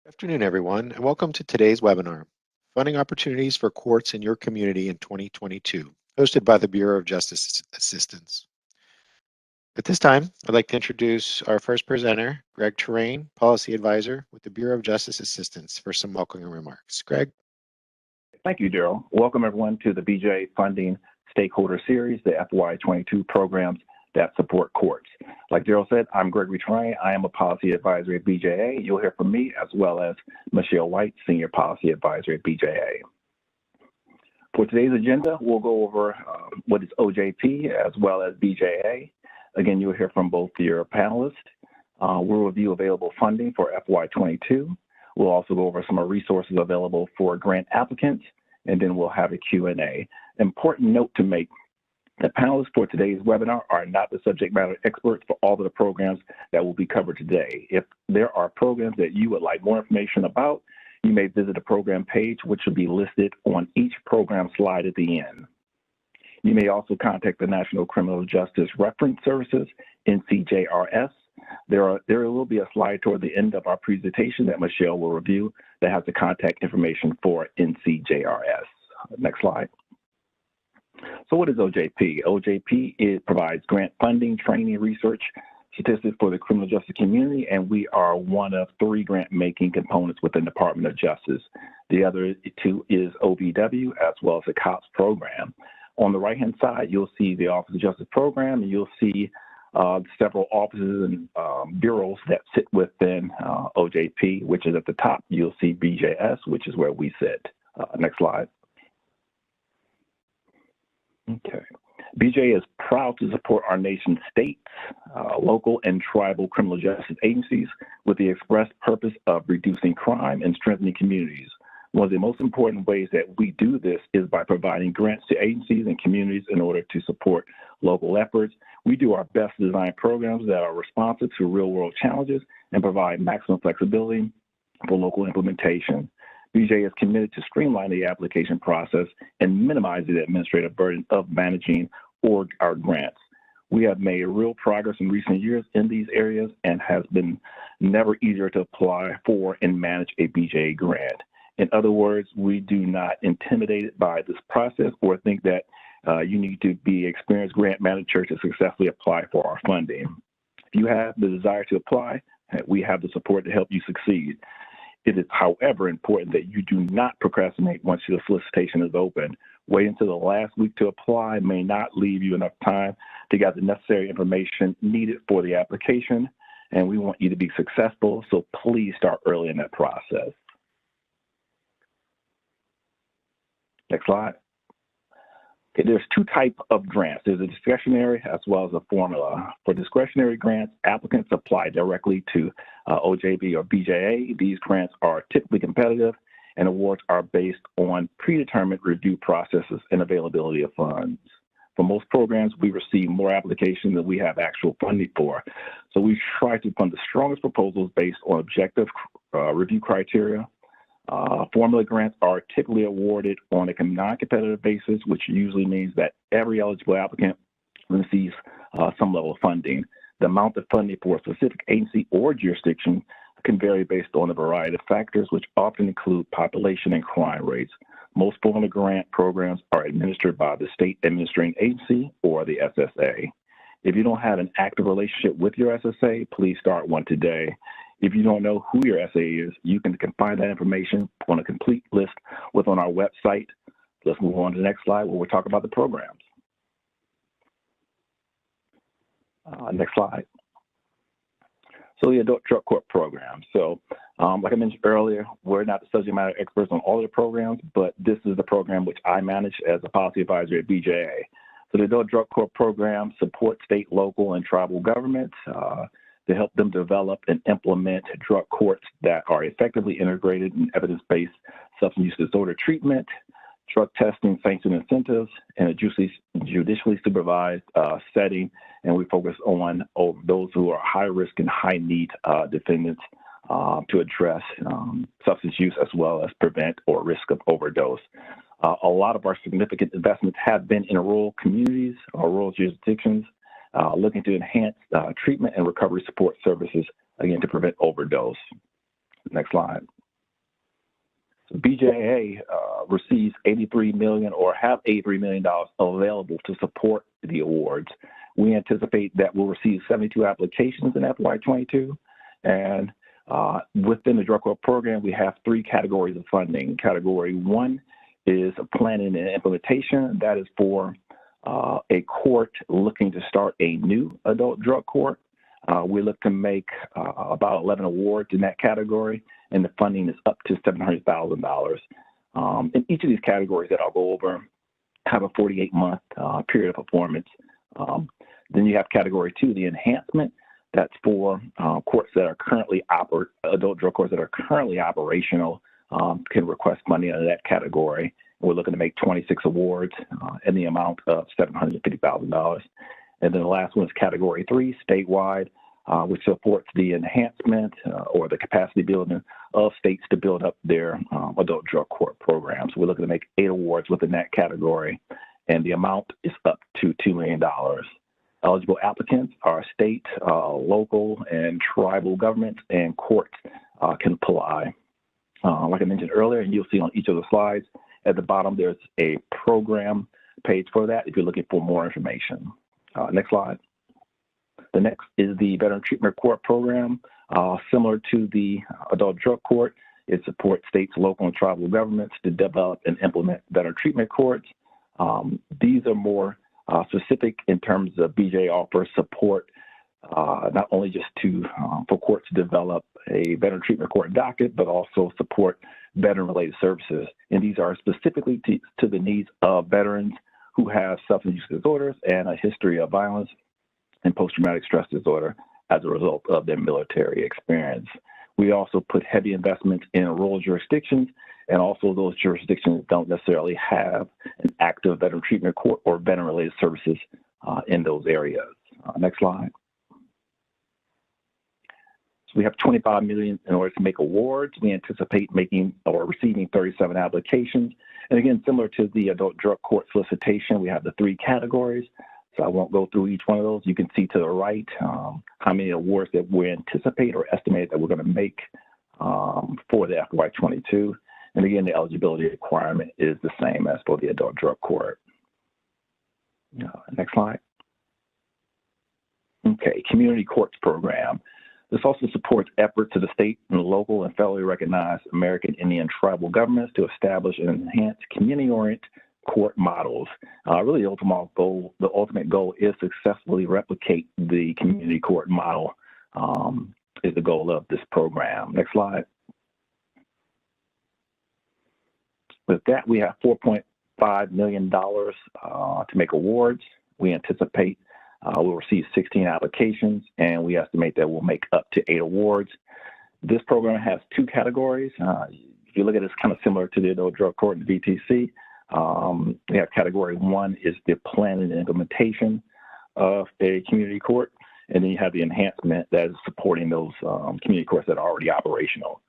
Good afternoon, everyone, and welcome to today's webinar, Funding Opportunities for Courts in Your Community in 2022, hosted by the Bureau of Justice Assistance. At this time, I'd like to introduce our first presenter, Greg Terrain, Policy Advisor with the Bureau of Justice Assistance, for some welcoming remarks. Greg. Thank you, Daryl. Welcome, everyone, to the BJA Funding Stakeholder Series, the FY22 programs that support courts. Like Daryl said, I'm Gregory Terrain. I am a policy advisor at BJA. You'll hear from me as well as Michelle White, Senior Policy Advisor at BJA. For today's agenda, we'll go over what is OJP as well as BJA. Again, you'll hear from both your panelists. We'll review available funding for FY22. We'll also go over some resources available for grant applicants, and then we'll have a Q&A. Important note to make: the panelists for today's webinar are not the subject matter experts for all of the programs that will be covered today. If there are programs that you would like more information about, you may visit the program page, which will be listed on each program slide at the end. You may also contact the National Criminal Justice Reference Services, NCJRS. There will be a slide toward the end of our presentation that Michelle will review that has the contact information for NCJRS. Next slide. So what is OJP? OJP provides grant funding, training, research, statistics for the criminal justice community, and we are one of 3 grant-making components within the Department of Justice. The other 2 is OVW as well as the COPS program. On the right-hand side, you'll see the Office of Justice Program, and you'll see several offices and bureaus that sit within OJP, which is at the top. You'll see BJS, which is where we sit. Next slide. Okay. BJA is proud to support our nation's states, local and tribal criminal justice agencies with the express purpose of reducing crime and strengthening communities. One of the most important ways that we do this is by providing grants to agencies and communities in order to support local efforts. We do our best to design programs that are responsive to real-world challenges and provide maximum flexibility for local implementation. BJA is committed to streamline the application process and minimize the administrative burden of managing our grants. We have made real progress in recent years in these areas and has been never easier to apply for and manage a BJA grant. In other words, we do not intimidate by this process or think that you need to be an experienced grant manager to successfully apply for our funding. If you have the desire to apply, we have the support to help you succeed. It is, however, important that you do not procrastinate once your solicitation is open. Wait until the last week to apply may not leave you enough time to get the necessary information needed for the application, and we want you to be successful, so please start early in that process. Next slide. Okay, there's 2 types of grants. There's a discretionary as well as a formula. For discretionary grants, applicants apply directly to OJP or BJA. These grants are typically competitive, and awards are based on predetermined review processes and availability of funds. For most programs, we receive more applications than we have actual funding for. So we try to fund the strongest proposals based on objective review criteria. Formula grants are typically awarded on a non-competitive basis, which usually means that every eligible applicant receives some level of funding. The amount of funding for a specific agency or jurisdiction can vary based on a variety of factors, which often include population and crime rates. Most formula grant programs are administered by the state administrating agency or the SSA. If you don't have an active relationship with your SSA, please start one today. If you don't know who your SA is, you can find that information on a complete list on our website. Let's move on to the next slide where we'll talk about the programs. Next slide. So the adult drug court program. So like I mentioned earlier, we're not the subject matter experts on all of the programs, but this is the program which I manage as a policy advisor at BJA. So the adult drug court program supports state, local, and tribal governments to help them develop and implement drug courts that are effectively integrated in evidence-based substance use disorder treatment, drug testing, sanction incentives, and a judicially supervised setting. And we focus on those who are high risk and high need defendants to address substance use as well as prevent or risk of overdose. A lot of our significant investments have been in rural communities or rural jurisdictions, looking to enhance treatment and recovery support services, again, to prevent overdose. Next slide. BJA receives $83 million or have $83 million available to support the awards. We anticipate that we'll receive 72 applications in FY22, and within the drug court program, we have 3 categories of funding. Category 1 is planning and implementation. That is for a court looking to start a new adult drug court. We look to make about 11 awards in that category, and the funding is up to $700,000. In each of these categories that I'll go over have a 48-month period of performance. Then you have category 2, the enhancement. That's for courts that are currently adult drug courts that are currently operational can request money under that category. We're looking to make 26 awards in the amount of $750,000. And then the last one is category 3, statewide, which supports the enhancement or the capacity building of states to build up their adult drug court programs. We're looking to make 8 awards within that category, and the amount is up to $2 million. Eligible applicants are state, local, and tribal governments, and courts can apply. Like I mentioned earlier, and you'll see on each of the slides, at the bottom there's a program page for that if you're looking for more information. Next slide. The next is the Veteran Treatment Court Program. Similar to the Adult Drug Court, it supports states, local, and tribal governments to develop and implement veteran treatment courts. These are more specific in terms of BJ offers support, not only just for courts to develop a veteran treatment court docket, but also support veteran-related services. And these are specifically to the needs of veterans who have substance use disorders and a history of violence and post-traumatic stress disorder as a result of their military experience. We also put heavy investments in rural jurisdictions, and also those jurisdictions don't necessarily have an active veteran treatment court or veteran-related services in those areas. Next slide. So we have $25 million in order to make awards. We anticipate making or receiving 37 applications. And again, similar to the adult drug court solicitation, we have the 3 categories. So I won't go through each one of those. You can see to the right how many awards that we anticipate or estimate that we're going to make for the FY22. And again, the eligibility requirement is the same as for the adult drug court. Next slide. Okay, Community Courts Program. This also supports efforts to the state and local and federally recognized American Indian tribal governments to establish and enhance community-oriented court models. Really, the ultimate goal is successfully replicate the community court model is the goal of this program. Next slide. With that, we have $4.5 million to make awards. We anticipate we'll receive 16 applications, and we estimate that we'll make up to 8 awards. This program has 2 categories. If you look at it, it's kind of similar to the adult drug court and VTC. We have category 1 is the planning and implementation of a community court, and then you have the enhancement that is supporting those community courts that are already operational.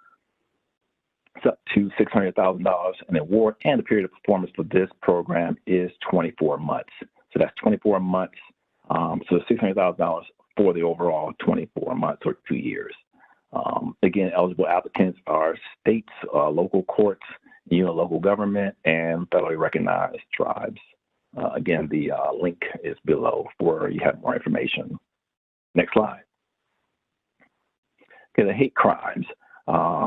It's up to $600,000 an award, and the period of performance for this program is 24 months. So that's 24 months. So $600,000 for the overall 24 months or 2 years. Again, eligible applicants are states, local courts, local government, and federally recognized tribes. Again, the link is below where you have more information. Next slide. Okay, the hate crimes.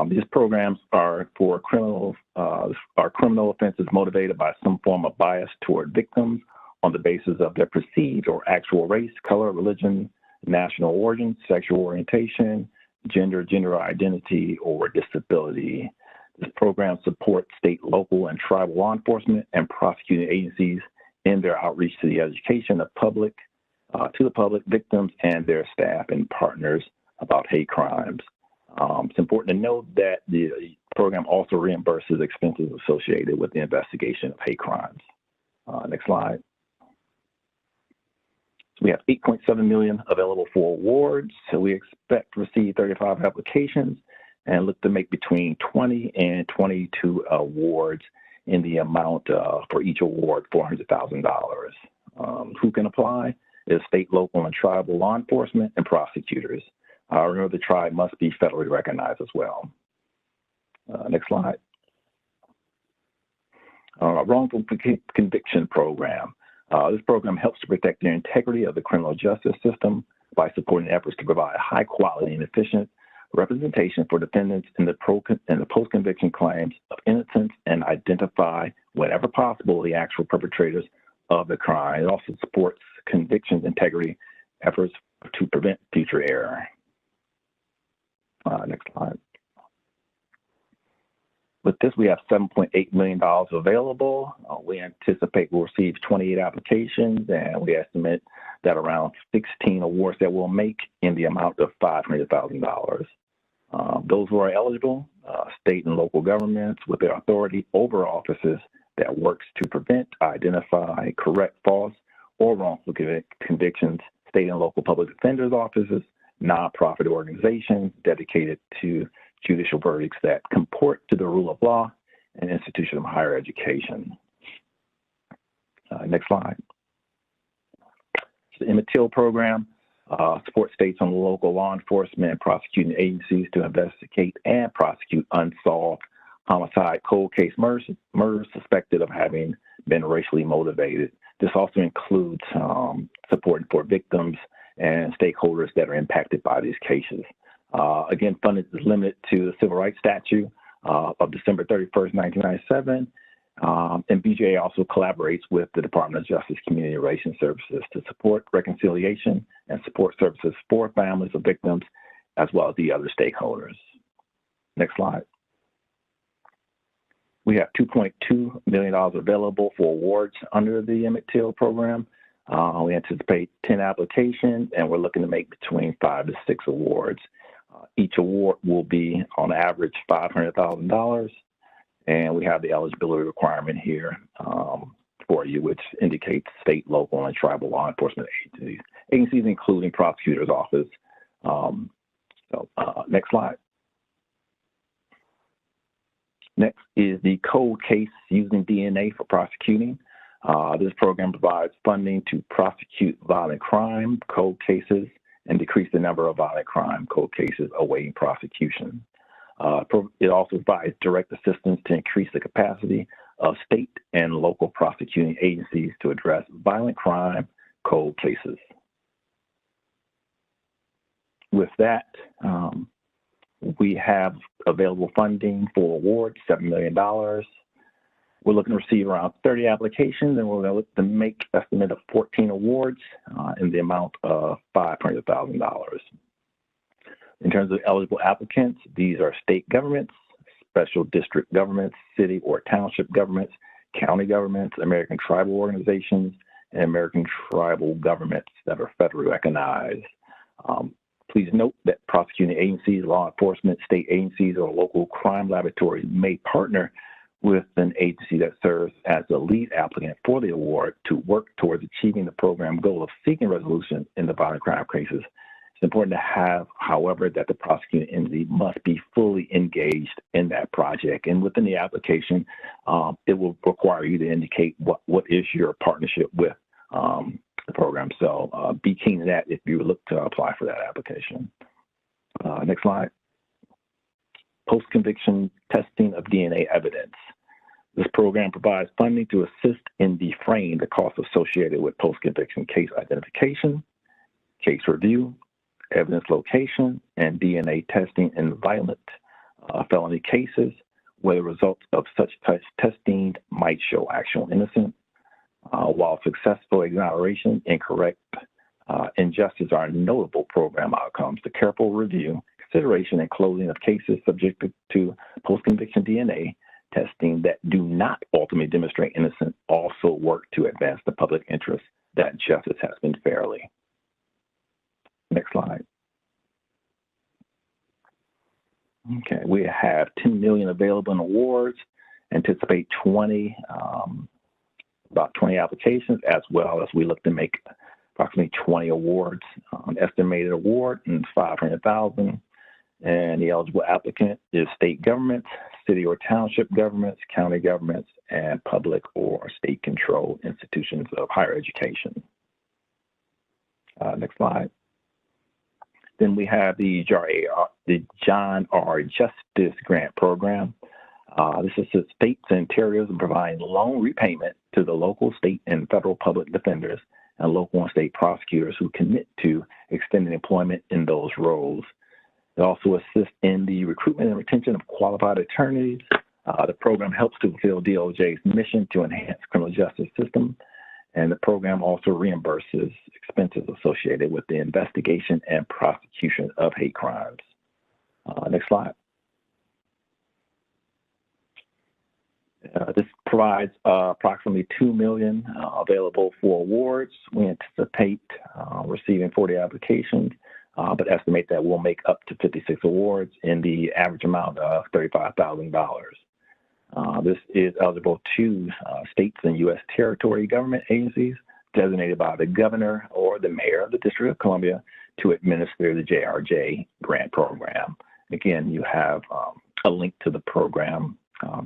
These programs are for criminal offenses motivated by some form of bias toward victims on the basis of their perceived or actual race, color, religion, national origin, sexual orientation, gender identity, or disability. This program supports state, local, and tribal law enforcement and prosecuting agencies in their outreach to the education of the public, victims, and their staff and partners about hate crimes. It's important to note that the program also reimburses expenses associated with the investigation of hate crimes. Next slide. So we have $8.7 million available for awards. So we expect to receive 35 applications and look to make between 20 and 22 awards in the amount for each award, $400,000. Who can apply? Is state, local, and tribal law enforcement and prosecutors. Remember, the tribe must be federally recognized as well. Next slide. Wrongful conviction program. This program helps to protect the integrity of the criminal justice system by supporting efforts to provide high quality and efficient representation for defendants in the post-conviction claims of innocence and identify, whenever possible, the actual perpetrators of the crime. It also supports convictions integrity efforts to prevent future error. Next slide. With this, we have $7.8 million available. We anticipate we'll receive 28 applications, and we estimate that around 16 awards that we'll make in the amount of $500,000. Those who are eligible, state and local governments with their authority over offices that works to prevent, identify, correct false or wrongful convictions, state and local public defenders' offices, nonprofit organizations dedicated to judicial verdicts that comport to the rule of law and institution of higher education. Next slide. The MTIL program supports states and local law enforcement and prosecuting agencies to investigate and prosecute unsolved homicide cold case murders suspected of having been racially motivated. This also includes support for victims and stakeholders that are impacted by these cases. Again, funding is limited to the Civil Rights Statute of December 31st, 1997. And BJA also collaborates with the Department of Justice Community Relations Services to support reconciliation and support services for families of victims, as well as the other stakeholders. Next slide. We have $2.2 million available for awards under the MTIL program. We anticipate 10 applications, and we're looking to make between 5 to 6 awards. Each award will be, on average, $500,000. And we have the eligibility requirement here for you, which indicates state, local, and tribal law enforcement agencies including prosecutor's office. Next slide. Next is the cold case using DNA for prosecuting. This program provides funding to prosecute violent crime cold cases and decrease the number of violent crime cold cases awaiting prosecution. It also provides direct assistance to increase the capacity of state and local prosecuting agencies to address violent crime cold cases. With that, we have available funding for awards, $7 million. We're looking to receive around 30 applications, and we're going to look to make an estimate of 14 awards in the amount of $500,000. In terms of eligible applicants, these are state governments, special district governments, city or township governments, county governments, American tribal organizations, and American tribal governments that are federally recognized. Please note that prosecuting agencies, law enforcement, state agencies, or local crime laboratories may partner with an agency that serves as the lead applicant for the award to work towards achieving the program goal of seeking resolution in the violent crime cases. It's important to have, however, that the prosecuting entity must be fully engaged in that project. And within the application, it will require you to indicate what is your partnership with the program. So be keen to that if you look to apply for that application. Next slide. Post-conviction testing of DNA evidence. This program provides funding to assist in defraying the costs associated with post-conviction case identification, case review, evidence location, and DNA testing in violent felony cases where the results of such testing might show actual innocence. While successful exoneration and correct injustice are notable program outcomes, the careful review, consideration, and closing of cases subjected to post-conviction DNA testing that do not ultimately demonstrate innocence also work to advance the public interest that justice has been fairly. Next slide. Okay, we have $10 million available in awards, anticipate about 20 applications, as well as we look to make approximately 20 awards. Estimated award is $500,000, and the eligible applicant is state governments, city or township governments, county governments, and public or state-controlled institutions of higher education. Next slide. Then we have the John R. Justice Grant Program. This assists states and territories in providing loan repayment to the local, state, and federal public defenders and local and state prosecutors who commit to extending employment in those roles. It also assists in the recruitment and retention of qualified attorneys. The program helps to fulfill DOJ's mission to enhance criminal justice system, and the program also reimburses expenses associated with the investigation and prosecution of hate crimes. Next slide. This provides approximately $2 million available for awards. We anticipate receiving 40 applications, but estimate that we'll make up to 56 awards in the average amount of $35,000. This is eligible to states and U.S. territory government agencies designated by the governor or the mayor of the District of Columbia to administer the JRJ grant program. Again, you have a link to the program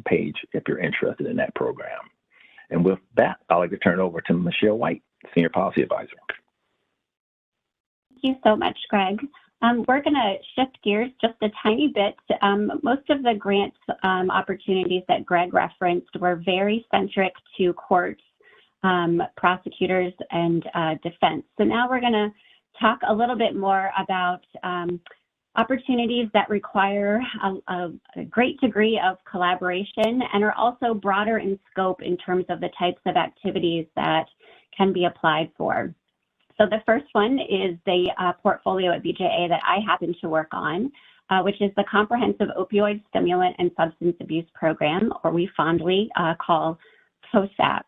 page if you're interested in that program. And with that, I'd like to turn it over to Michelle White, Senior Policy Advisor. Thank you so much, Greg. We're going to shift gears just a tiny bit. Most of the grant opportunities that Greg referenced were very centric to courts, prosecutors, and defense. So now we're going to talk a little bit more about opportunities that require a great degree of collaboration and are also broader in scope in terms of the types of activities that can be applied for. So the first one is the portfolio at BJA that I happen to work on, which is the Comprehensive Opioid Stimulant and Substance Abuse Program, or we fondly call TwoStep.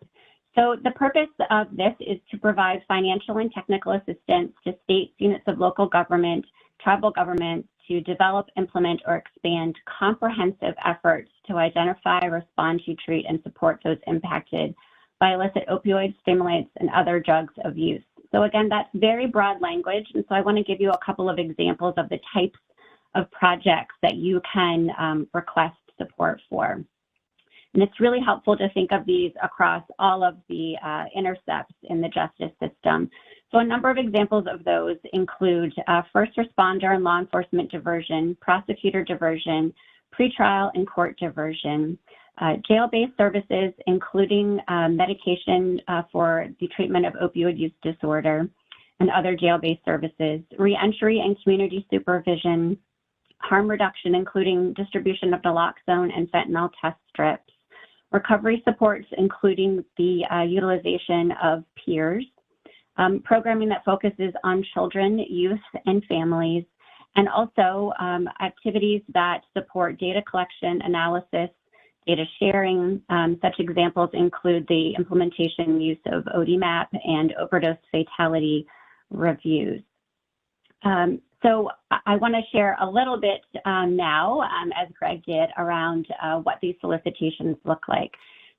So the purpose of this is to provide financial and technical assistance to states, units of local government, tribal governments to develop, implement, or expand comprehensive efforts to identify, respond to, treat, and support those impacted by illicit opioid stimulants and other drugs of use. So again, that's very broad language, and so I want to give you a couple of examples of the types of projects that you can request support for. And it's really helpful to think of these across all of the intercepts in the justice system. So a number of examples of those include first responder and law enforcement diversion, prosecutor diversion, pretrial and court diversion, jail-based services, including medication for the treatment of opioid use disorder and other jail-based services, reentry and community supervision, harm reduction, including distribution of naloxone and fentanyl test strips, recovery supports, including the utilization of peers, programming that focuses on children, youth, and families, and also activities that support data collection, analysis, data sharing. Such examples include the implementation and use of ODMAP and overdose fatality reviews. So I want to share a little bit now, as Greg did, around what these solicitations look like.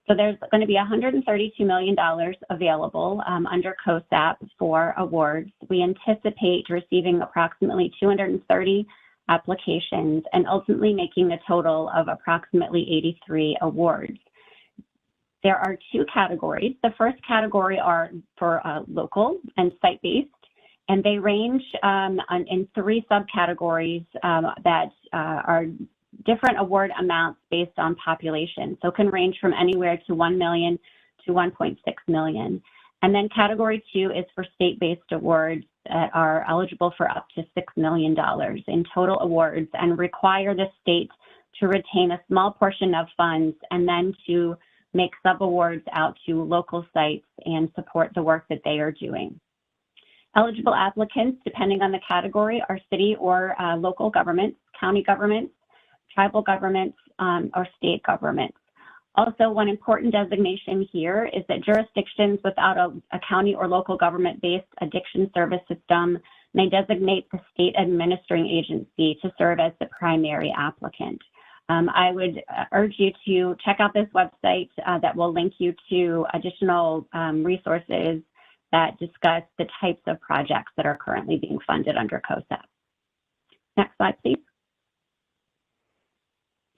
So there's going to be $132 million available under COSAP for awards. We anticipate receiving approximately 230 applications and ultimately making a total of approximately 83 awards. There are two categories. The first category are for local and site-based, and they range in three subcategories that are different award amounts based on population. So it can range from anywhere to $1 million to $1.6 million. And then category two is for state-based awards that are eligible for up to $6 million in total awards and require the state to retain a small portion of funds and then to make sub-awards out to local sites and support the work that they are doing. Eligible applicants, depending on the category, are city or local governments, county governments, tribal governments, or state governments. Also, one important designation here is that jurisdictions without a county or local government-based addiction service system may designate the state administering agency to serve as the primary applicant. I would urge you to check out this website that will link you to additional resources that discuss the types of projects that are currently being funded under COSAP. Next slide, please.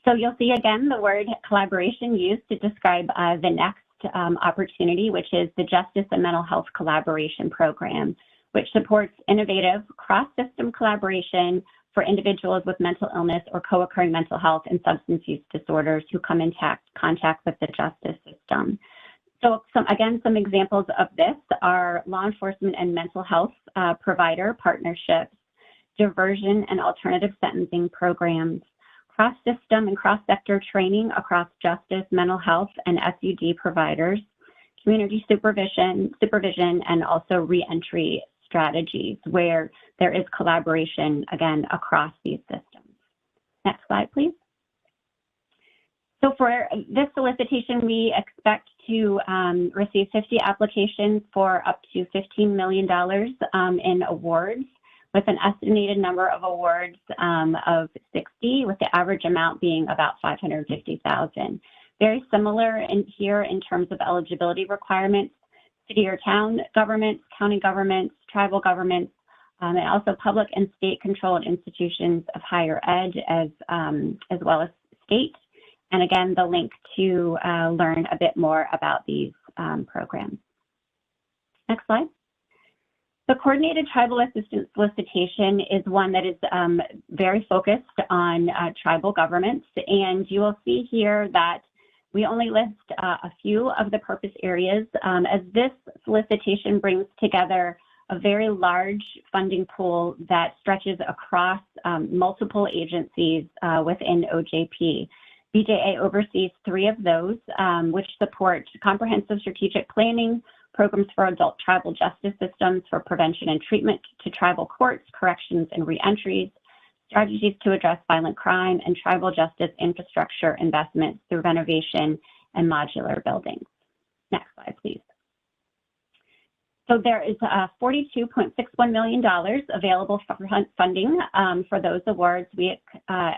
So you'll see again the word collaboration used to describe the next opportunity, which is the Justice and Mental Health Collaboration Program, which supports innovative cross-system collaboration for individuals with mental illness or co-occurring mental health and substance use disorders who come in contact with the justice system. So some examples of this are law enforcement and mental health provider partnerships, diversion and alternative sentencing programs, cross-system and cross-sector training across justice, mental health, and SUD providers, community supervision, and also reentry strategies where there is collaboration, again, across these systems. Next slide, please. So for this solicitation, we expect to receive 50 applications for up to $15 million in awards, with an estimated number of awards of 60, with the average amount being about $550,000. Very similar here in terms of eligibility requirements: city or town governments, county governments, tribal governments, and also public and state-controlled institutions of higher ed, as well as state. And again, the link to learn a bit more about these programs. Next slide. The Coordinated Tribal Assistance Solicitation is one that is very focused on tribal governments, and you will see here that we only list a few of the purpose areas, as this solicitation brings together a very large funding pool that stretches across multiple agencies within OJP. BJA oversees 3 of those, which support comprehensive strategic planning, programs for adult tribal justice systems for prevention and treatment to tribal courts, corrections, and reentries, strategies to address violent crime, and tribal justice infrastructure investments through renovation and modular buildings. Next slide, please. So there is $42.61 million available for funding for those awards. We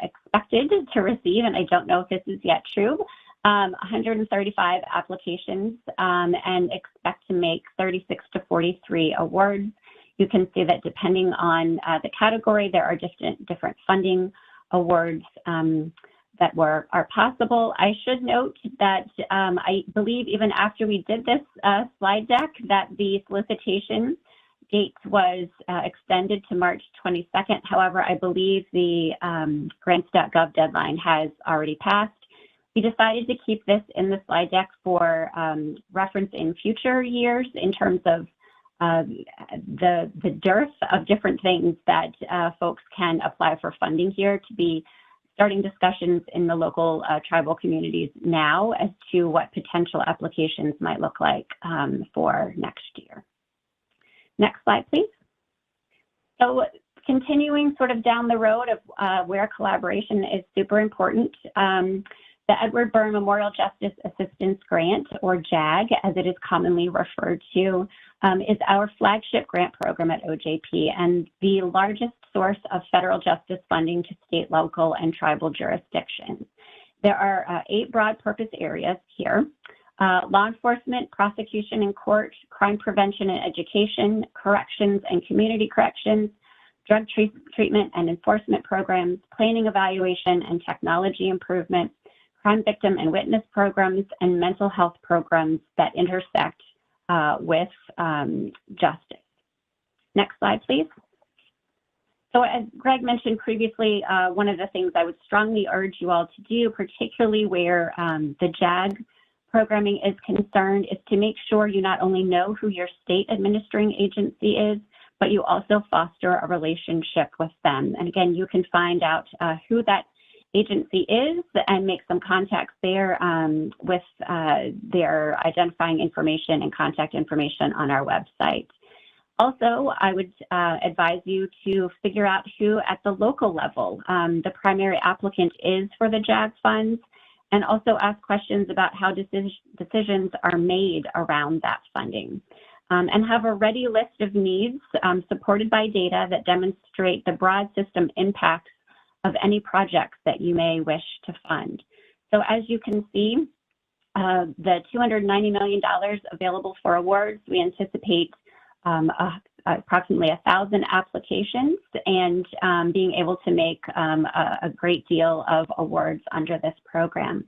expected to receive, and I don't know if this is yet true, 135 applications and expect to make 36 to 43 awards. You can see that depending on the category, there are different funding awards that are possible. I should note that I believe even after we did this slide deck that the solicitation date was extended to March 22nd. However, I believe the grants.gov deadline has already passed. We decided to keep this in the slide deck for reference in future years in terms of the dearth of different things that folks can apply for funding here, to be starting discussions in the local tribal communities now as to what potential applications might look like for next year. Next slide, please. So continuing sort of down the road of where collaboration is super important, the Edward Byrne Memorial Justice Assistance Grant, or JAG, as it is commonly referred to, is our flagship grant program at OJP and the largest source of federal justice funding to state, local, and tribal jurisdictions. There are 8 broad purpose areas here: law enforcement, prosecution and court, crime prevention and education, corrections and community corrections, drug treatment and enforcement programs, planning, evaluation, and technology improvement, crime victim and witness programs, and mental health programs that intersect with justice. Next slide, please. So as Greg mentioned previously, one of the things I would strongly urge you all to do, particularly where the JAG programming is concerned, is to make sure you not only know who your state administering agency is, but you also foster a relationship with them. And again, you can find out who that agency is and make some contacts there with their identifying information and contact information on our website. Also, I would advise you to figure out who at the local level the primary applicant is for the JAG funds, and also ask questions about how decisions are made around that funding. And have a ready list of needs supported by data that demonstrate the broad system impacts of any projects that you may wish to fund. So as you can see, the $290 million available for awards, we anticipate approximately 1,000 applications and being able to make a great deal of awards under this program.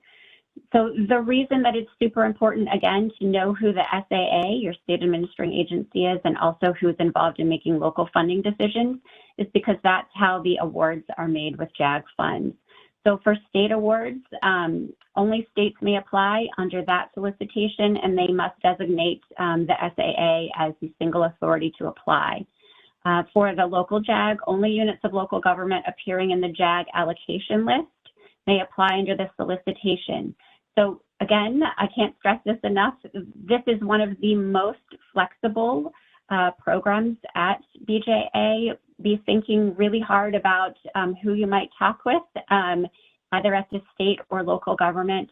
So the reason that it's super important, again, to know who the SAA, your state administering agency, is, and also who's involved in making local funding decisions, is because that's how the awards are made with JAG funds. So for state awards, only states may apply under that solicitation, and they must designate the SAA as the single authority to apply. For the local JAG, only units of local government appearing in the JAG allocation list may apply under the solicitation. So again, I can't stress this enough. This is one of the most flexible programs at BJA. Be thinking really hard about who you might talk with, either at the state or local government,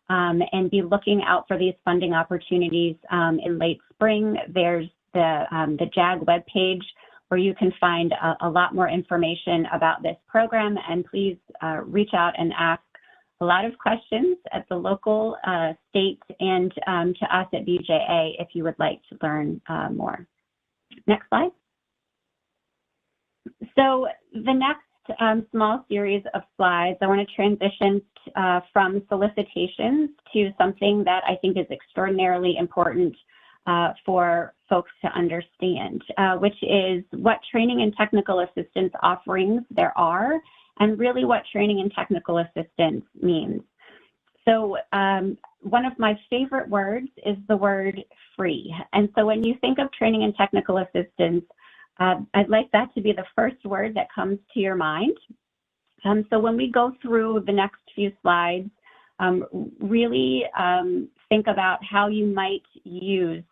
and be looking out for these funding opportunities. In late spring, there's the JAG webpage where you can find a lot more information about this program, and please reach out and ask a lot of questions at the local, state, and to us at BJA if you would like to learn more. Next slide. So the next small series of slides, I want to transition from solicitations to something that I think is extraordinarily important for folks to understand, which is what training and technical assistance offerings there are, and really what training and technical assistance means. So one of my favorite words is the word free. And so when you think of training and technical assistance, I'd like that to be the first word that comes to your mind. So when we go through the next few slides, really think about how you might use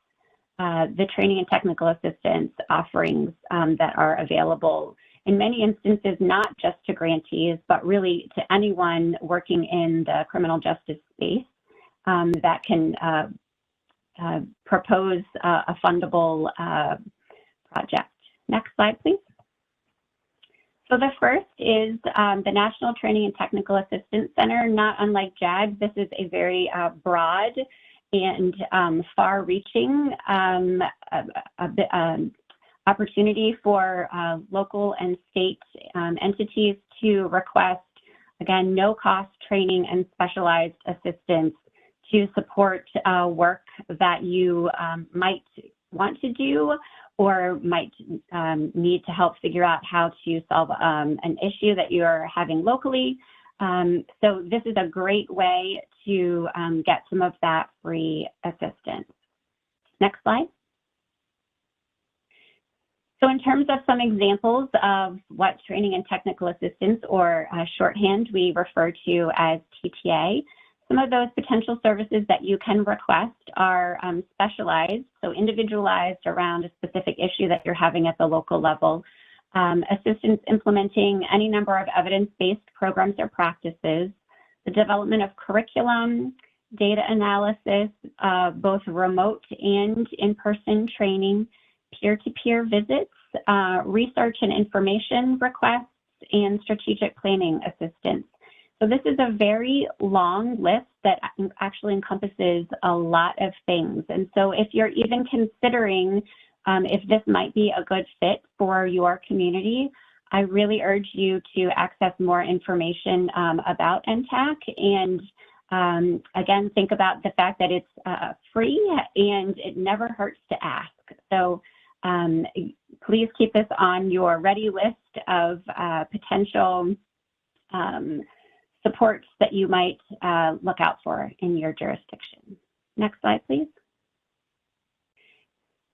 the training and technical assistance offerings that are available in many instances, not just to grantees, but really to anyone working in the criminal justice space that can propose a fundable project. Next slide, please. So the first is the National Training and Technical Assistance Center. Not unlike JAG, this is a very broad and far-reaching opportunity for local and state entities to request, again, no-cost training and specialized assistance to support work that you might want to do or might need to help figure out how to solve an issue that you're having locally. So this is a great way to get some of that free assistance. Next slide. So in terms of some examples of what training and technical assistance, or shorthand we refer to as TTA, some of those potential services that you can request are specialized, so individualized around a specific issue that you're having at the local level. Assistance implementing any number of evidence-based programs or practices, the development of curriculum, data analysis, both remote and in-person training, peer-to-peer visits, research and information requests, and strategic planning assistance. So this is a very long list that actually encompasses a lot of things. And so if you're even considering if this might be a good fit for your community, I really urge you to access more information about NTAC, and again, think about the fact that it's free and it never hurts to ask. So please keep this on your ready list of potential supports that you might look out for in your jurisdiction. Next slide, please.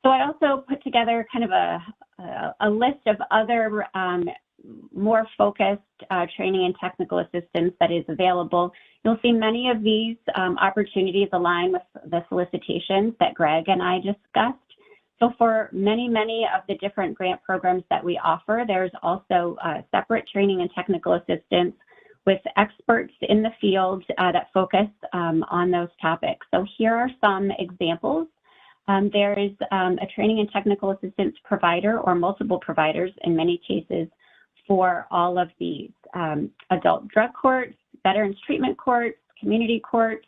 So I also put together kind of a list of other more focused training and technical assistance that is available. You'll see many of these opportunities align with the solicitations that Greg and I discussed. So for many of the different grant programs that we offer, there's also separate training and technical assistance with experts in the field that focus on those topics. So here are some examples. There is a training and technical assistance provider or multiple providers in many cases for all of these. Adult drug courts, veterans treatment courts, community courts,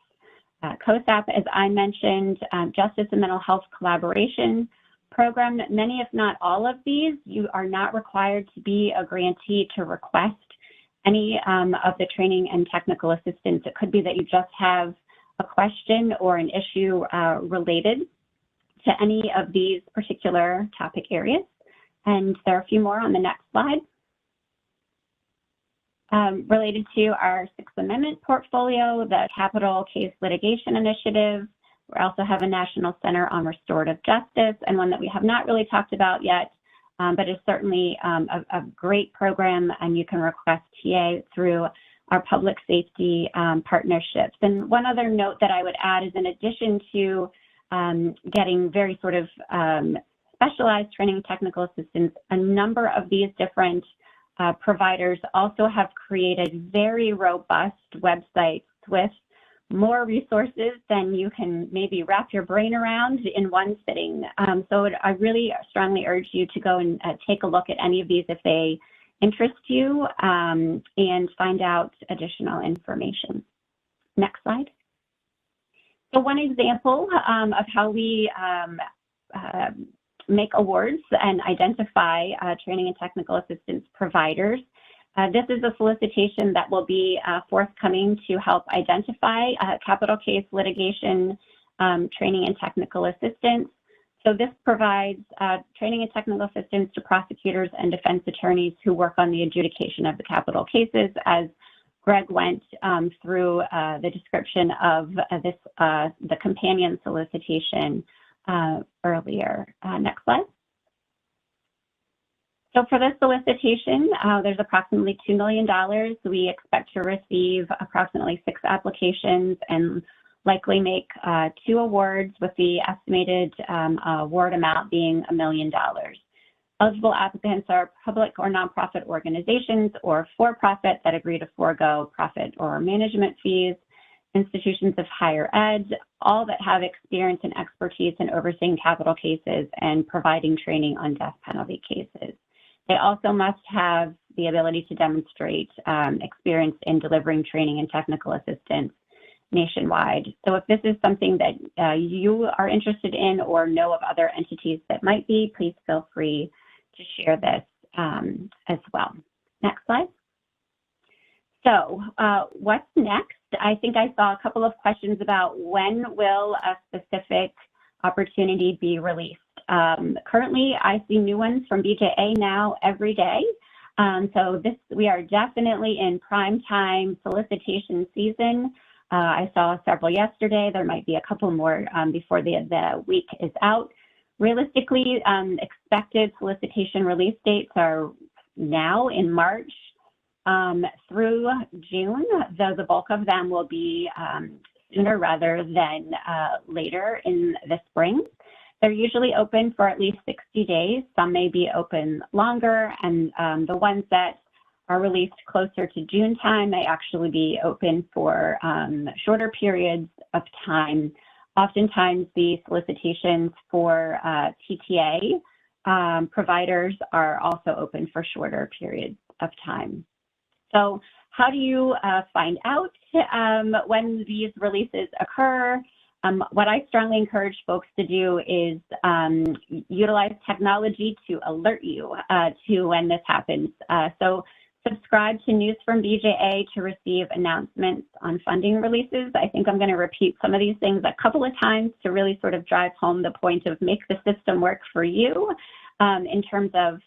COSAP, as I mentioned, justice and mental health collaboration program. Many, if not all of these, you are not required to be a grantee to request any of the training and technical assistance. It could be that you just have a question or an issue related to any of these particular topic areas. And there are a few more on the next slide. Related to our Sixth Amendment portfolio, the Capital Case Litigation Initiative. We also have a National Center on Restorative Justice, and one that we have not really talked about yet, but is certainly a great program, and you can request TA through our public safety partnerships. And one other note that I would add is, in addition to getting very sort of specialized training and technical assistance, a number of these different providers also have created very robust websites with more resources than you can maybe wrap your brain around in one sitting. So I really strongly urge you to go and take a look at any of these if they interest you, and find out additional information. Next slide. So one example of how we make awards and identify training and technical assistance providers. This is a solicitation that will be forthcoming to help identify capital case litigation training and technical assistance. So this provides training and technical assistance to prosecutors and defense attorneys who work on the adjudication of the capital cases, as Greg went through the description of this, the companion solicitation earlier. Next slide. So for this solicitation, there's approximately $2 million. We expect to receive approximately 6 applications and likely make 2 awards, with the estimated award amount being $1 million. Eligible applicants are public or nonprofit organizations or for-profit that agree to forego profit or management fees, institutions of higher ed, all that have experience and expertise in overseeing capital cases and providing training on death penalty cases. They also must have the ability to demonstrate experience in delivering training and technical assistance nationwide. So if this is something that you are interested in or know of other entities that might be, please feel free to share this as well. Next slide. So what's next? I think I saw a couple of questions about when will a specific opportunity be released. Currently, I see new ones from BJA now every day. So we are definitely in prime time solicitation season. I saw several yesterday. There might be a couple more before the week is out. Realistically, expected solicitation release dates are now in March through June, though the bulk of them will be sooner rather than later in the spring. They're usually open for at least 60 days. Some may be open longer, and the ones that are released closer to June time may actually be open for shorter periods of time. Oftentimes, the solicitations for TTA providers are also open for shorter periods of time. So how do you find out when these releases occur? What I strongly encourage folks to do is utilize technology to alert you to when this happens. So subscribe to News from BJA to receive announcements on funding releases. I think I'm going to repeat some of these things a couple of times to really sort of drive home the point of make the system work for you in terms of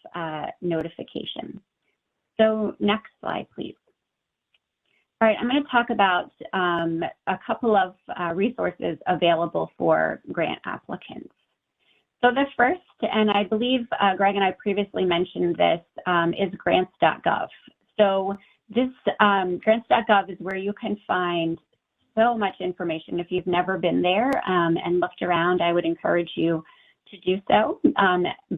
notification. So next slide, please. All right, I'm going to talk about a couple of resources available for grant applicants. So the first, and I believe Greg and I previously mentioned this, is grants.gov. So this grants.gov is where you can find so much information. If you've never been there and looked around, I would encourage you to do so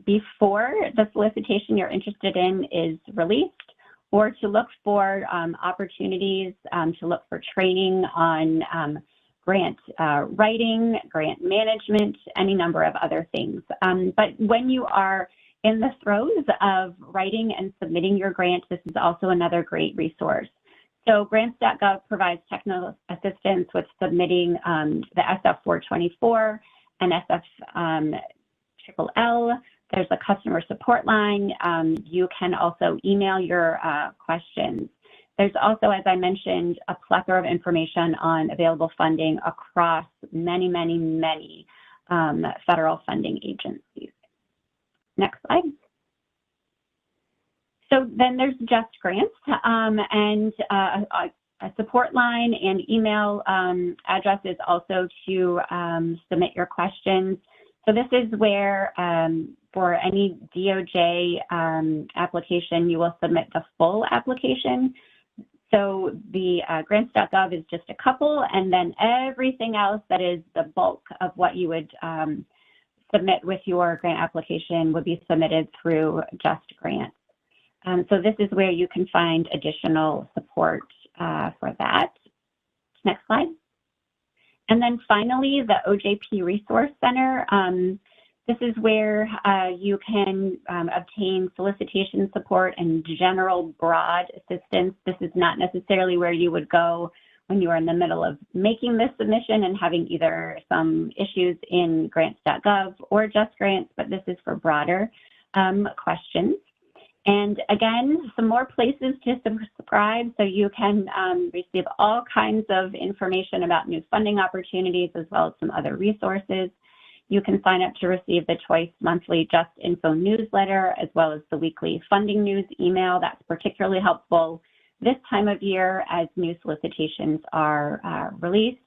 before the solicitation you're interested in is released, or to look for opportunities, to look for training on grant writing, grant management, any number of other things. But when you are in the throes of writing and submitting your grant, this is also another great resource. So grants.gov provides technical assistance with submitting the SF-424 and SF-LLL. There's a customer support line. You can also email your questions. There's also, as I mentioned, a plethora of information on available funding across many, many, many federal funding agencies. Next slide. So then there's Just Grants, and a support line and email address is also to submit your questions. So this is where for any DOJ application, you will submit the full application. So the grants.gov is just a couple, and then everything else that is the bulk of what you would submit with your grant application would be submitted through Just Grants. So this is where you can find additional support for that. Next slide. And then finally, the OJP Resource Center. This is where you can obtain solicitation support and general broad assistance. This is not necessarily where you would go when you are in the middle of making this submission and having either some issues in grants.gov or Just Grants, but this is for broader questions. And again, some more places to subscribe so you can receive all kinds of information about new funding opportunities as well as some other resources. You can sign up to receive the twice monthly Just Info newsletter as well as the weekly funding news email. That's particularly helpful this time of year as new solicitations are released.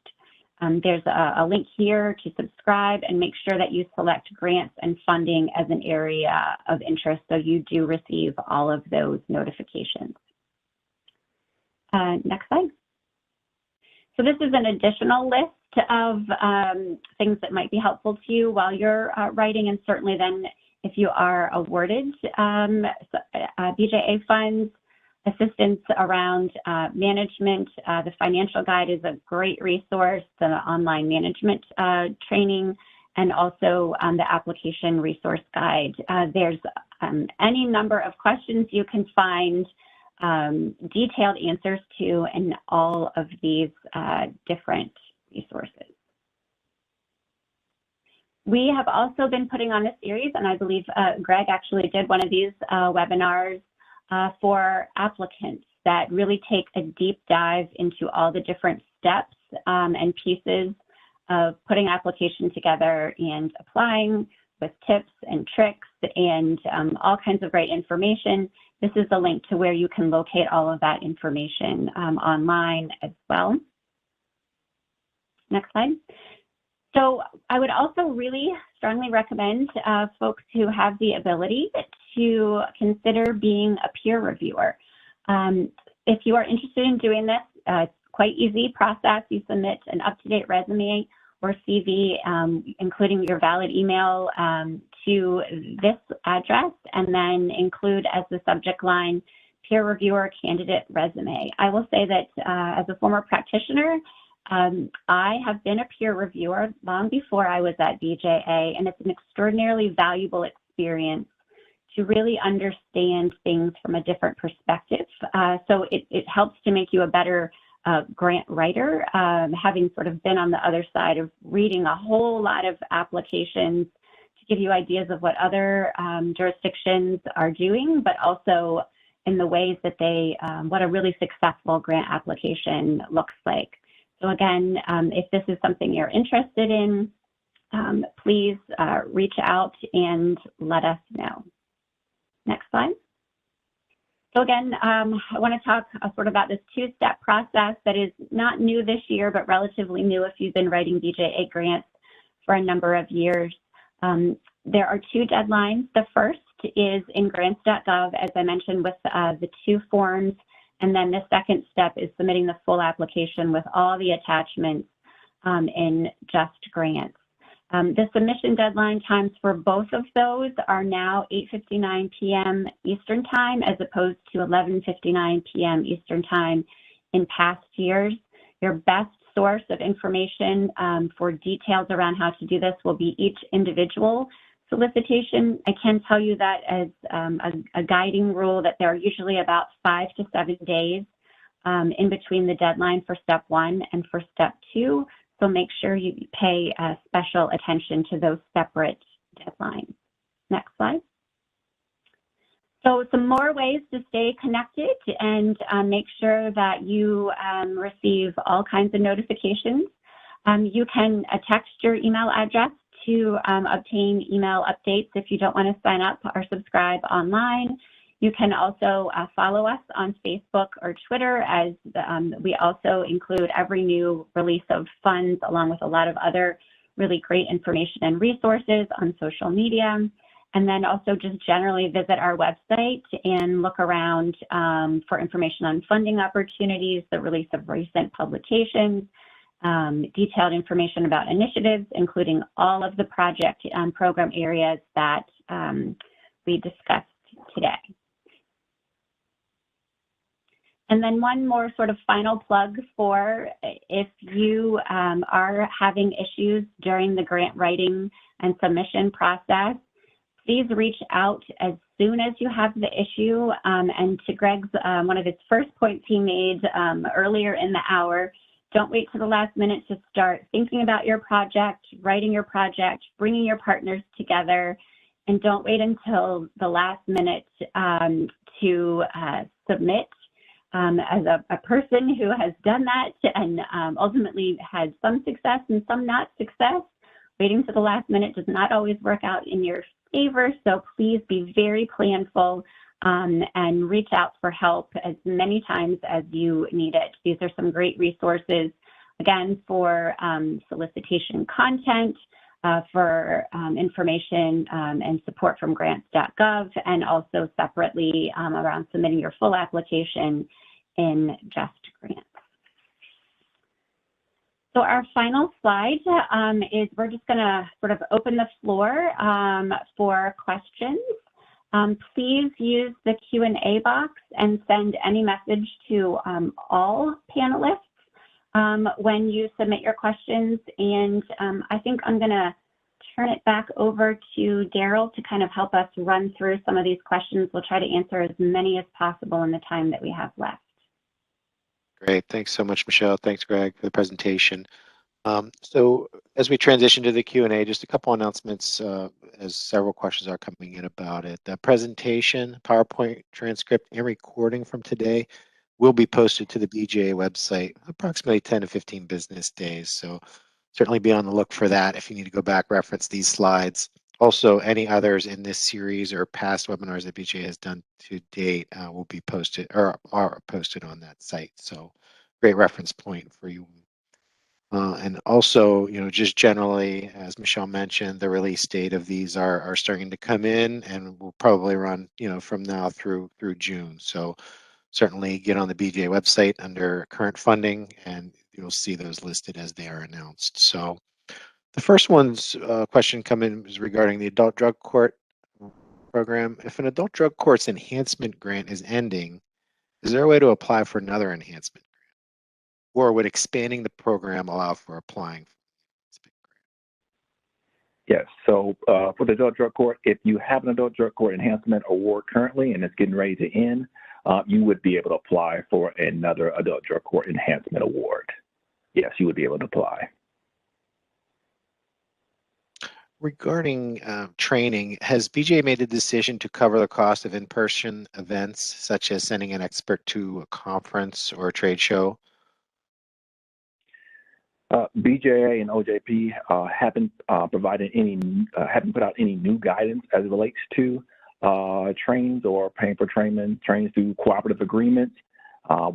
There's a link here to subscribe and make sure that you select grants and funding as an area of interest so you do receive all of those notifications. Next slide. So this is an additional list of things that might be helpful to you while you're writing, and certainly then if you are awarded BJA funds, assistance around management. The financial guide is a great resource, the online management training, and also the application resource guide. There's any number of questions you can find detailed answers to in all of these different resources. We have also been putting on a series, and I believe Greg actually did one of these webinars for applicants that really take a deep dive into all the different steps and pieces of putting application together and applying with tips and tricks and all kinds of great information. This is the link to where you can locate all of that information online as well. Next slide. So I would also really strongly recommend folks who have the ability to consider being a peer reviewer. If you are interested in doing this, it's quite easy process. You submit an up-to-date resume or CV, including your valid email to this address, and then include as the subject line, peer reviewer candidate resume. I will say that as a former practitioner, I have been a peer reviewer long before I was at BJA, and it's an extraordinarily valuable experience to really understand things from a different perspective. So it helps to make you a better grant writer, having sort of been on the other side of reading a whole lot of applications to give you ideas of what other jurisdictions are doing, but also in the ways that they, what a really successful grant application looks like. So again, if this is something you're interested in, please reach out and let us know. Next slide. So again, I want to talk sort of about this two-step process that is not new this year, but relatively new if you've been writing BJA grants for a number of years. There are two deadlines. The first is in grants.gov, as I mentioned, with the two forms. And then the second step is submitting the full application with all the attachments in Just Grants. The submission deadline times for both of those are now 8:59 p.m. Eastern Time as opposed to 11:59 p.m. Eastern Time in past years. Your best source of information for details around how to do this will be each individual solicitation. I can tell you that as a guiding rule that there are usually about 5 to 7 days in between the deadline for step 1 and for step 2. So make sure you pay special attention to those separate deadlines. Next slide. So some more ways to stay connected and make sure that you receive all kinds of notifications. You can text your email address to obtain email updates if you don't want to sign up or subscribe online. You can also follow us on Facebook or Twitter, as we also include every new release of funds along with a lot of other really great information and resources on social media. And then also just generally visit our website and look around for information on funding opportunities, the release of recent publications, detailed information about initiatives, including all of the project and program areas that we discussed today. And then one more sort of final plug for if you are having issues during the grant writing and submission process, please reach out as soon as you have the issue. And to Greg's, one of his first points he made earlier in the hour, don't wait to the last minute to start thinking about your project, writing your project, bringing your partners together, and don't wait until the last minute to submit. As a person who has done that and ultimately had some success and some not success, waiting to the last minute does not always work out in your favor. So please be very planful and reach out for help as many times as you need it. These are some great resources, again, for solicitation content, for information and support from grants.gov, and also separately around submitting your full application in Just Grants. So our final slide is we're just going to sort of open the floor for questions. Please use the Q&A box and send any message to all panelists when you submit your questions. And I think I'm going to turn it back over to Daryl to kind of help us run through some of these questions. We'll try to answer as many as possible in the time that we have left. Great. Thanks so much, Michelle. Thanks, Greg, for the presentation. So as we transition to the Q&A, just a couple announcements as several questions are coming in about it. The presentation, PowerPoint transcript, and recording from today will be posted to the BJBA website approximately 10 to 15 business days. So certainly be on the look for that if you need to go back, reference these slides. Also, any others in this series or past webinars that BJBA has done to date will be posted or are posted on that site. So great reference point for you. And also, just generally, as Michelle mentioned, the release date of these are starting to come in and will probably run, from now through June. So certainly get on the BJBA website under current funding and you'll see those listed as they are announced. So the first question come in is regarding the adult drug court program. If an adult drug court's enhancement grant is ending, is there a way to apply for another enhancement grant? Or would expanding the program allow for applying for an enhancement grant? Yes, so for the adult drug court, if you have an adult drug court enhancement award currently and it's getting ready to end, you would be able to apply for another adult drug court enhancement award. Yes, you would be able to apply. Regarding training, has BJBA made a decision to cover the cost of in-person events, such as sending an expert to a conference or a trade show? BJBA and OJP haven't provided any, haven't put out any new guidance as it relates to trainings or paying for trainings through cooperative agreements.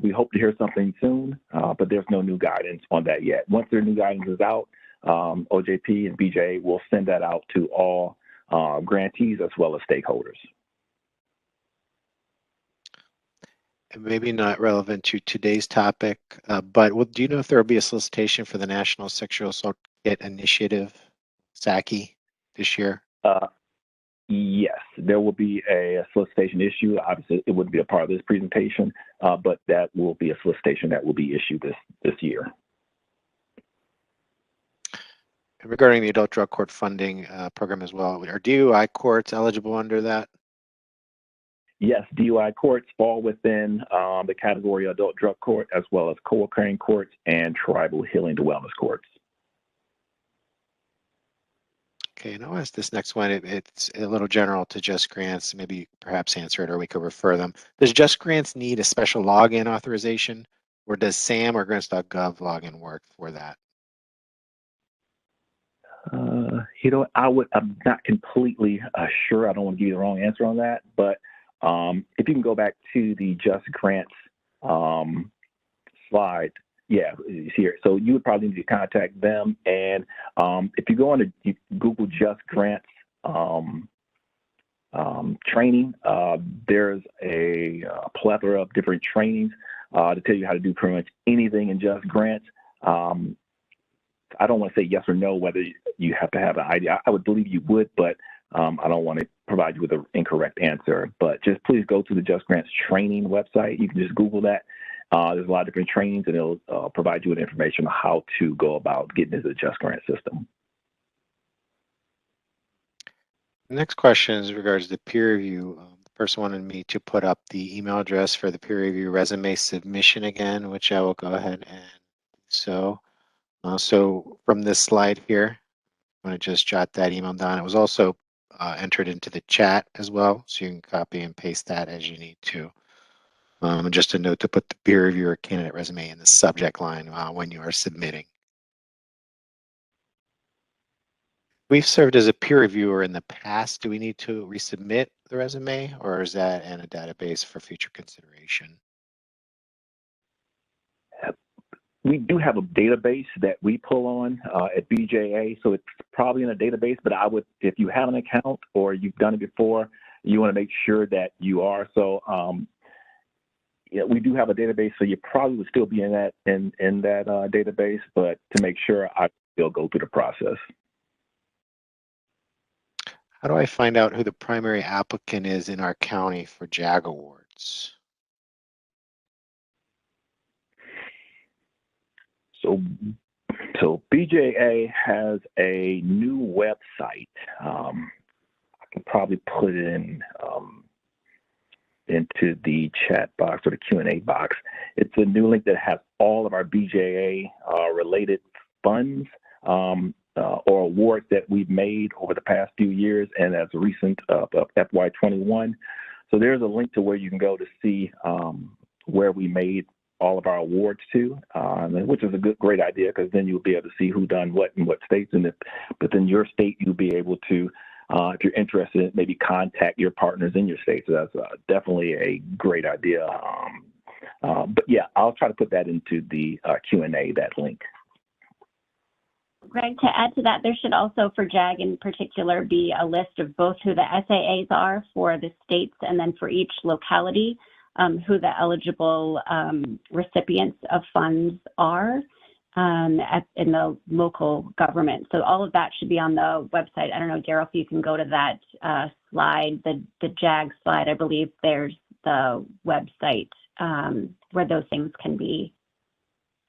We hope to hear something soon, but there's no new guidance on that yet. Once their new guidance is out, OJP and BJBA will send that out to all grantees as well as stakeholders. Maybe not relevant to today's topic, but do you know if there will be a solicitation for the National Sexual Assault Kit Initiative, SACI, this year? Yes, there will be a solicitation issue. Obviously, it wouldn't be a part of this presentation, but that will be a solicitation that will be issued this year. And regarding the adult drug court funding program as well, are DUI courts eligible under that? Yes, DUI courts fall within the category of adult drug court, as well as co-occurring courts and tribal healing to wellness courts. Okay, and I'll ask this next one. It's a little general to Just Grants. Maybe perhaps answer it or we could refer them. Does Just Grants need a special login authorization, or does SAM or grants.gov login work for that? I'm not completely sure. I don't want to give you the wrong answer on that, but If you can go back to the Just Grants slide, yeah, it's here. So you would probably need to contact them. And if you go on to Google Just Grants training, there's a plethora of different trainings to tell you how to do pretty much anything in Just Grants. I don't want to say yes or no whether you have to have an idea. I would believe you would, but I don't want to provide you with an incorrect answer. But just please go to the Just Grants training website. You can just Google that. There's a lot of different trainings, and it'll provide you with information on how to go about getting into the Just Grant system. The next question is in regards to peer review. The person wanted me to put up the email address for the peer review resume submission again, which I will go ahead and so. So from this slide here, I'm going to just jot that email down. It was also entered into the chat as well, so you can copy and paste that as you need to. And just a note to put the peer reviewer candidate resume in the subject line when you are submitting. We've served as a peer reviewer in the past. Do we need to resubmit the resume, or is that in a database for future consideration? We do have a database that we pull on at BJA, so it's probably in a database, but I would, if you have an account or you've done it before, you want to make sure that you are. So yeah, we do have a database, so you probably would still be in that database, but to make sure, I still go through the process. How do I find out who the primary applicant is in our county for JAG awards? So BJA has a new website. I can probably put it in into the chat box or the Q&A box. It's a new link that has all of our BJA related funds or awards that we've made over the past few years and as recent of FY21. So there's a link to where you can go to see where we made all of our awards to, which is a great idea, because then you'll be able to see who done what in what states, and but then your state, you'll be able to, if you're interested, maybe contact your partners in your state. So that's definitely a great idea. But yeah, I'll try to put that into the Q&A, that link. Greg, to add to that, there should also, for JAG in particular, be a list of both who the SAAs are for the states, and then for each locality, who the eligible recipients of funds are in the local government. So all of that should be on the website. I don't know, Daryl, if you can go to that slide, the JAG slide. I believe there's the website where those things can be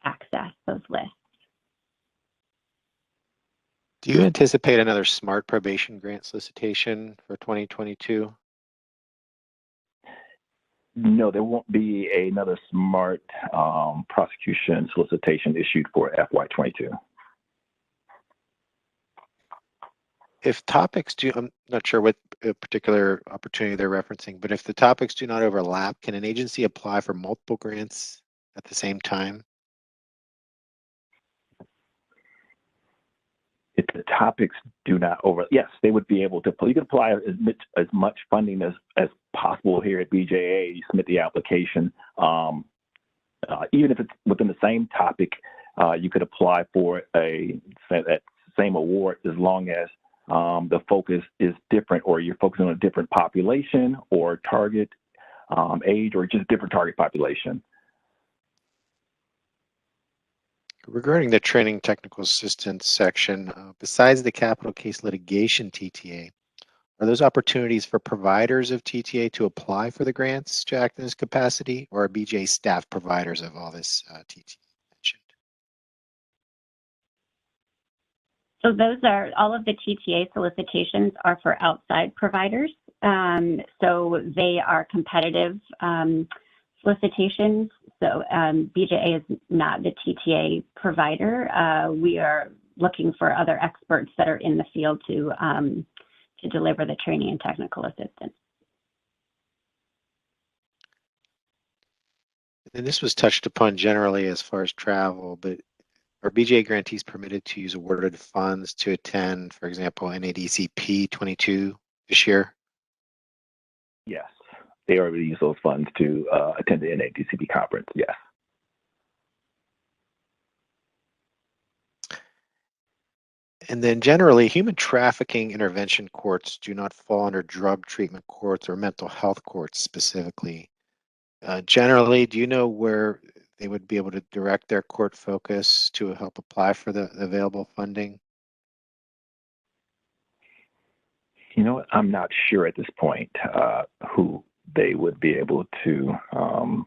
accessed, those lists. Do you anticipate another SMART probation grant solicitation for 2022? No, there won't be another SMART prosecution solicitation issued for FY22. If topics do, I'm not sure what particular opportunity they're referencing, but if the topics do not overlap, can an agency apply for multiple grants at the same time? If the topics do not yes, they would be able to. You can apply as much funding as possible here at BJA. You submit the application. Even if it's within the same topic, you could apply for that same award as long as the focus is different, or you're focusing on a different population or target age, or just different target population. Regarding the training technical assistance section, besides the capital case litigation TTA, are those opportunities for providers of TTA to apply for the grants to act in this capacity, or are BJ staff providers of all this TTA mentioned? So those are, all of the TTA solicitations are for outside providers. So they are competitive solicitations. So BJA is not the TTA provider. We are looking for other experts that are in the field to deliver the training and technical assistance. And this was touched upon generally as far as travel, but are BJA grantees permitted to use awarded funds to attend, for example, NADCP 22 this year? Yes. They already use those funds to attend the NADCP conference, yes. And then generally, human trafficking intervention courts do not fall under drug treatment courts or mental health courts specifically. Generally, do you know where they would be able to direct their court focus to help apply for the available funding? You know what? I'm not sure at this point who they would be able to. I'm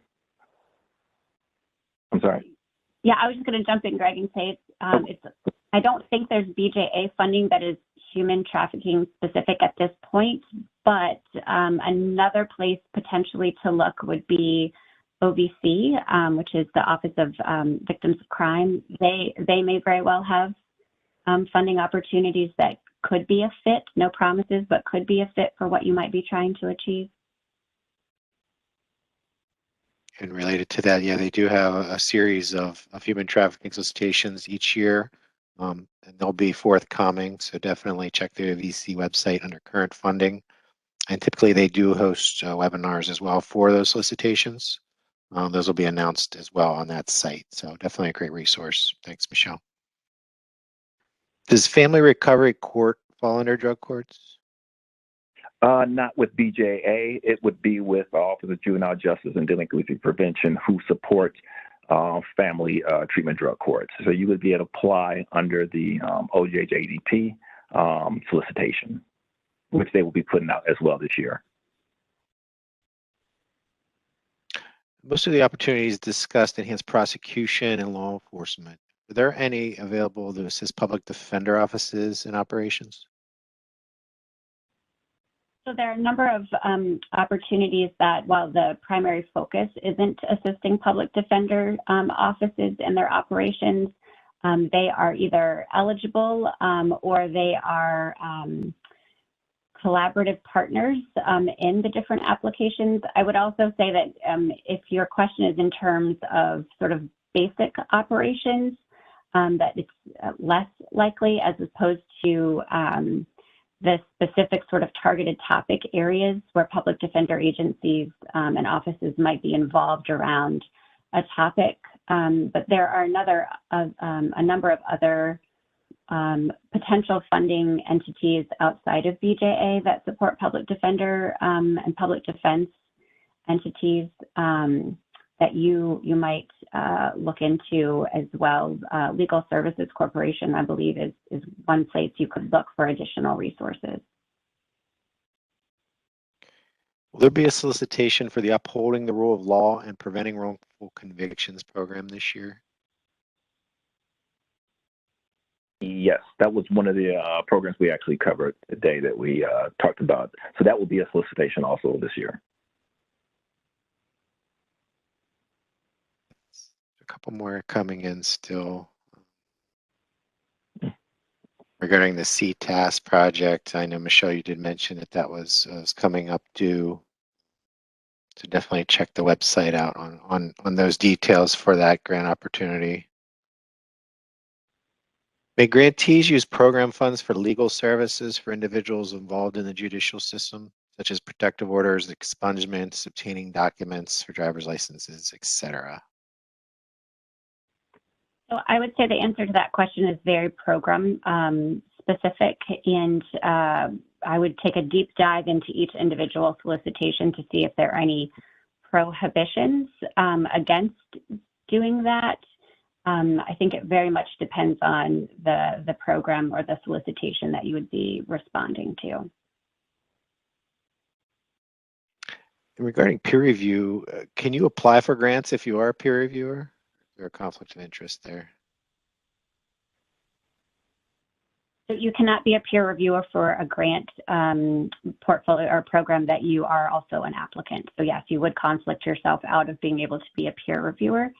sorry. Yeah, I was just going to jump in, Greg, and say I don't think there's BJA funding that is human trafficking specific at this point, but another place potentially to look would be OVC, which is the Office of Victims of Crime. They may very well have funding opportunities that could be a fit, no promises, but could be a fit for what you might be trying to achieve. And related to that, yeah, they do have a series of human trafficking solicitations each year, and they'll be forthcoming. So definitely check the OVC website under current funding. And typically they do host webinars as well for those solicitations. Those will be announced as well on that site. So definitely a great resource. Thanks, Michelle. Does Family Recovery Court fall under drug courts? Not with BJA. It would be with the Office of Juvenile Justice and Delinquency Prevention, who supports family treatment drug courts. So you would be able to apply under the OJP solicitation, which they will be putting out as well this year. Most of the opportunities discussed enhance prosecution and law enforcement. Are there any available to assist public defender offices in operations? So there are a number of opportunities that, while the primary focus isn't assisting public defender offices in their operations, they are either eligible or they are collaborative partners in the different applications. I would also say that if your question is in terms of sort of basic operations, that it's less likely as opposed to the specific sort of targeted topic areas where public defender agencies and offices might be involved around a topic. But there are a number of other potential funding entities outside of BJA that support public defender and public defense entities that you might look into as well. Legal Services Corporation, I believe, is one place you could look for additional resources. Will there be a solicitation for the Upholding the Rule of Law and Preventing Wrongful Convictions program this year? Yes, that was one of the programs we actually covered today that we talked about. So that will be a solicitation also this year. A couple more coming in still. Regarding the CTAS project, I know, Michelle, you did mention that was coming up due. So definitely check the website out on those details for that grant opportunity. May grantees use program funds for legal services for individuals involved in the judicial system, such as protective orders, expungements, obtaining documents for driver's licenses, etc.? So I would say the answer to that question is very program specific, and I would take a deep dive into each individual solicitation to see if there are any prohibitions against doing that. I think it very much depends on the program or the solicitation that you would be responding to. And regarding peer review, can you apply for grants if you are a peer reviewer? Is there a conflict of interest there? So you cannot be a peer reviewer for a grant portfolio or program that you are also an applicant. So yes, you would conflict yourself out of being able to be a peer reviewer.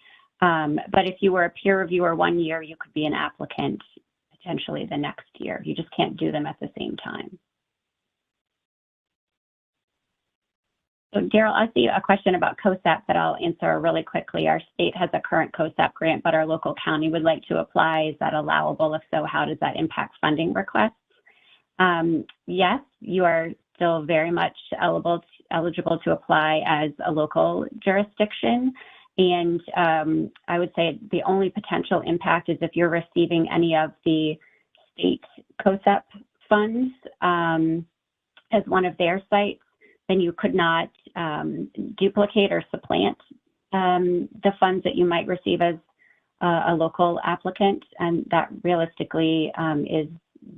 But if you were a peer reviewer one year, you could be an applicant potentially the next year. You just can't do them at the same time. So Daryl, I see a question about COSAP that I'll answer really quickly. Our state has a current COSAP grant, but our local county would like to apply. Is that allowable? If so, how does that impact funding requests? Yes, you are still very much eligible eligible to apply as a local jurisdiction. And I would say the only potential impact is if you're receiving any of the state COSEP funds as one of their sites, then you could not duplicate or supplant the funds that you might receive as a local applicant. And that realistically is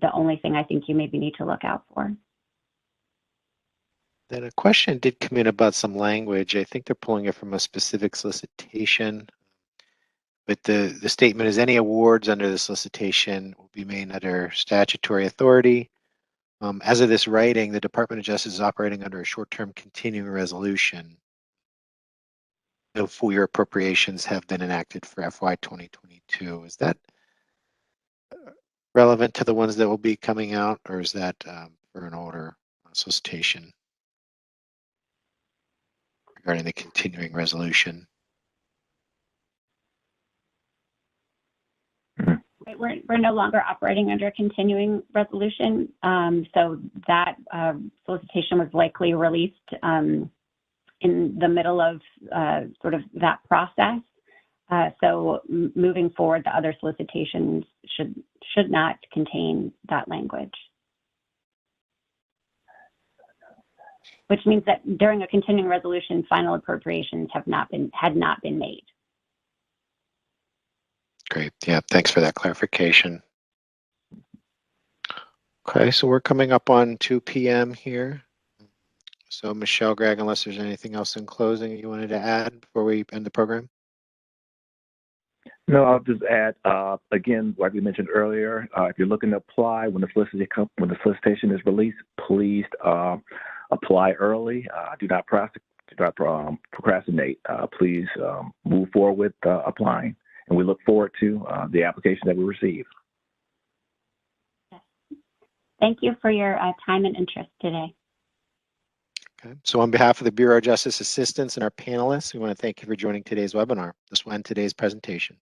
the only thing I think you maybe need to look out for. Then a question did come in about some language. I think they're pulling it from a specific solicitation, but the statement is any awards under the solicitation will be made under statutory authority. As of this writing, the Department of Justice is operating under a short-term continuing resolution. No full year appropriations have been enacted for FY 2022. Is that relevant to the ones that will be coming out, or is that for an older solicitation regarding the continuing resolution? We're no longer operating under a continuing resolution, so that solicitation was likely released in the middle of sort of that process. So moving forward, the other solicitations should not contain that language, which means that during a continuing resolution, final appropriations had not been made. Great. Yeah, thanks for that clarification. Okay, so we're coming up on 2 p.m. here. So Michelle, Greg, unless there's anything else in closing that you wanted to add before we end the program? No, I'll just add, again, like we mentioned earlier, if you're looking to apply when the solicitation is released, please apply early. Do not procrastinate. Please move forward with applying. And we look forward to the application that we receive. Thank you for your time and interest today. Okay. So on behalf of the Bureau of Justice Assistants and our panelists, we want to thank you for joining today's webinar. This will end today's presentation.